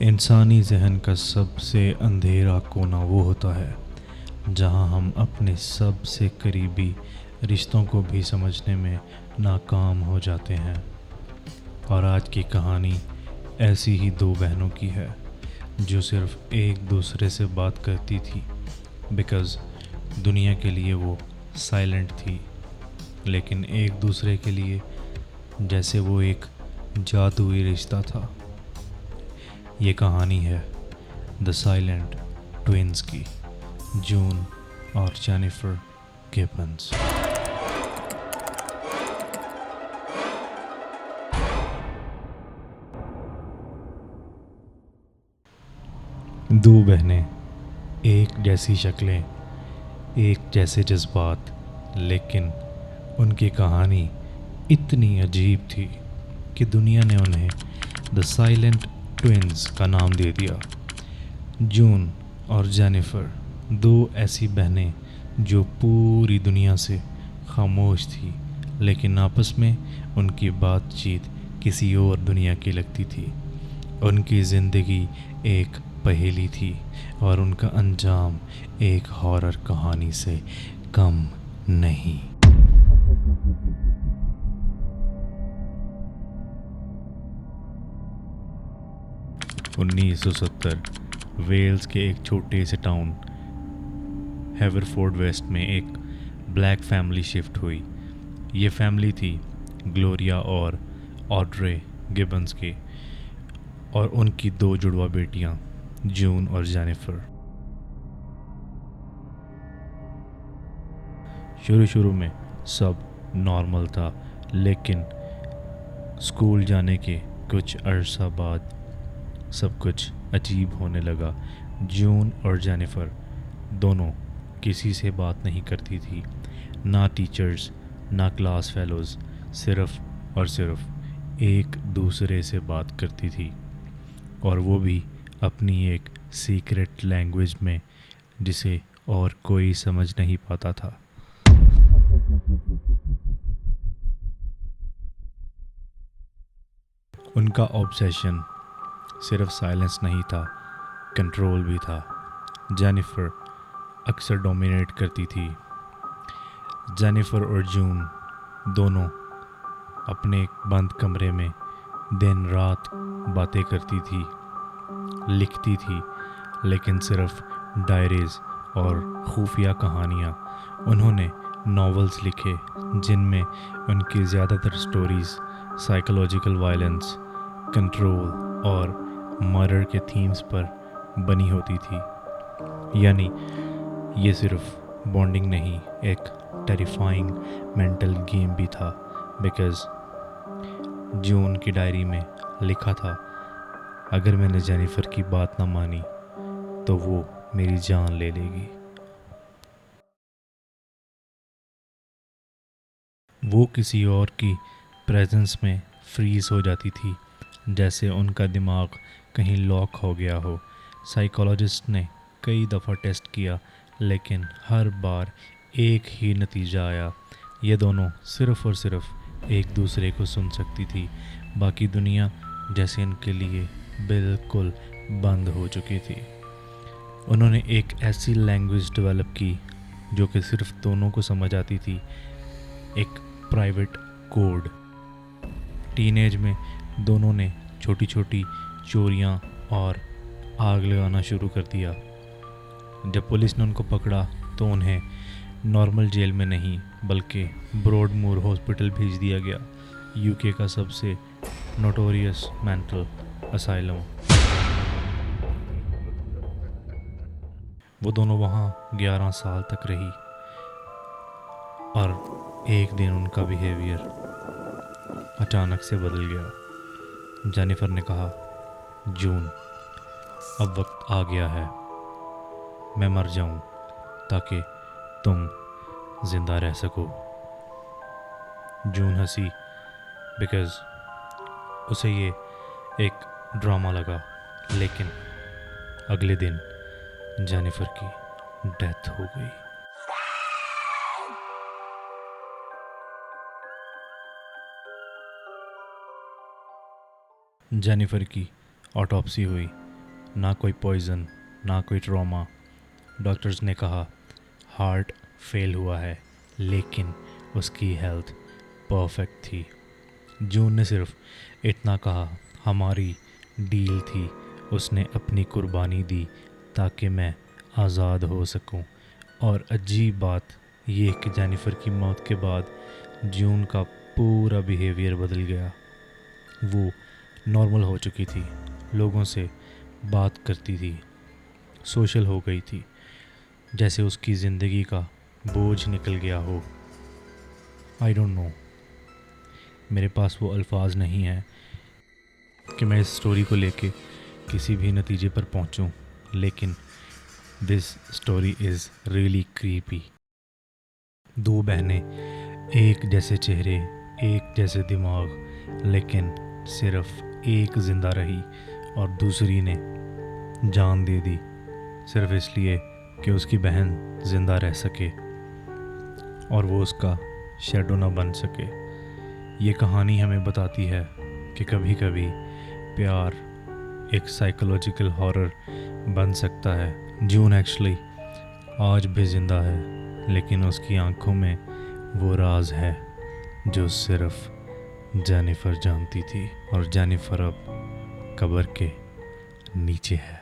इंसानी जहन का सबसे अंधेरा कोना वो होता है जहां हम अपने सबसे करीबी रिश्तों को भी समझने में नाकाम हो जाते हैं। और आज की कहानी ऐसी ही दो बहनों की है जो सिर्फ एक दूसरे से बात करती थी बिकॉज़ दुनिया के लिए वो साइलेंट थी, लेकिन एक दूसरे के लिए जैसे वो एक जादुई रिश्ता था। ये कहानी है द साइलेंट ट्विंस की, जून और जेनिफर गिब्बन्स। दो बहनें, एक जैसी शक्लें, एक जैसे जज्बात, लेकिन उनकी कहानी इतनी अजीब थी कि दुनिया ने उन्हें द साइलेंट ट्विंस का नाम दे दिया। जून और जेनिफर, दो ऐसी बहनें जो पूरी दुनिया से खामोश थी, लेकिन आपस में उनकी बातचीत किसी और दुनिया की लगती थी। उनकी ज़िंदगी एक पहेली थी और उनका अंजाम एक हॉरर कहानी से कम नहीं। 1970 वेल्स के एक छोटे से टाउन हेवरफोर्ड वेस्ट में एक ब्लैक फैमिली शिफ्ट हुई। ये फैमिली थी ग्लोरिया और ऑड्रे गिब्बन्स की, और उनकी दो जुड़वा बेटियां जून और जेनिफर। शुरू शुरू में सब नॉर्मल था, लेकिन स्कूल जाने के कुछ अरसा बाद सब कुछ अजीब होने लगा। जून और जेनिफर दोनों किसी से बात नहीं करती थी, ना टीचर्स ना क्लास फेलोज़, सिर्फ और सिर्फ एक दूसरे से बात करती थी, और वो भी अपनी एक सीक्रेट लैंग्वेज में जिसे और कोई समझ नहीं पाता था। उनका ऑब्सेशन सिर्फ साइलेंस नहीं था, कंट्रोल भी था। जेनिफर अक्सर डोमिनेट करती थी। जेनिफर और जून दोनों अपने एक बंद कमरे में दिन रात बातें करती थी, लिखती थी, लेकिन सिर्फ डायरीज और खुफिया कहानियाँ। उन्होंने नॉवेल्स लिखे जिनमें उनकी ज़्यादातर स्टोरीज़ साइकोलॉजिकल वायलेंस, कंट्रोल और मर्डर के थीम्स पर बनी होती थी। यानी ये सिर्फ बॉन्डिंग नहीं, एक टेरिफाइंग मेंटल गेम भी था। बिकॉज़ जून की डायरी में लिखा था, अगर मैंने जेनिफर की बात ना मानी तो वो मेरी जान ले लेगी। वो किसी और की प्रेजेंस में फ्रीज हो जाती थी, जैसे उनका दिमाग कहीं लॉक हो गया हो। साइकोलॉजिस्ट ने कई दफ़ा टेस्ट किया, लेकिन हर बार एक ही नतीजा आया, ये दोनों सिर्फ़ और सिर्फ एक दूसरे को सुन सकती थी। बाकी दुनिया जैसे इनके लिए बिल्कुल बंद हो चुकी थी। उन्होंने एक ऐसी लैंग्वेज डेवलप की जो कि सिर्फ दोनों को समझ आती थी, एक प्राइवेट कोड। टीनेज में दोनों ने छोटी छोटी चोरियां और आग लगाना शुरू कर दिया। जब पुलिस ने उनको पकड़ा तो उन्हें नॉर्मल जेल में नहीं बल्कि ब्रॉडमूर हॉस्पिटल भेज दिया गया, यूके का सबसे नोटोरियस मेंटल असाइलम। वो दोनों वहाँ 11 साल तक रही, और एक दिन उनका बिहेवियर अचानक से बदल गया। जेनिफर ने कहा, जून, अब वक्त आ गया है, मैं मर जाऊं ताकि तुम जिंदा रह सको। जून हंसी, बिकॉज़ उसे ये एक ड्रामा लगा, लेकिन अगले दिन जेनिफर की डेथ हो गई। जेनिफर की ऑटोप्सी हुई ना कोई पॉइज़न, ना कोई ट्रॉमा। डॉक्टर्स ने कहा हार्ट फेल हुआ है, लेकिन उसकी हेल्थ परफेक्ट थी। जून ने सिर्फ इतना कहा, हमारी डील थी। उसने अपनी कुर्बानी दी ताकि मैं आज़ाद हो सकूं। और अजीब बात ये कि जेनिफर की मौत के बाद जून का पूरा बिहेवियर बदल गया। वो नॉर्मल हो चुकी थी, लोगों से बात करती थी, सोशल हो गई थी, जैसे उसकी ज़िंदगी का बोझ निकल गया हो। आई डोंट नो, मेरे पास वो अल्फाज नहीं है कि मैं इस स्टोरी को लेके किसी भी नतीजे पर पहुंचूं, लेकिन this story is really creepy. दो बहनें, एक जैसे चेहरे, एक जैसे दिमाग, लेकिन सिर्फ एक ज़िंदा रही और दूसरी ने जान दे दी सिर्फ इसलिए कि उसकी बहन ज़िंदा रह सके और वो उसका शैडो ना बन सके। ये कहानी हमें बताती है कि कभी कभी प्यार एक साइकोलॉजिकल हॉरर बन सकता है। जून एक्चुअली आज भी ज़िंदा है, लेकिन उसकी आंखों में वो राज है जो सिर्फ जेनिफर जानती थी, और जेनिफर अब कब्र के नीचे है।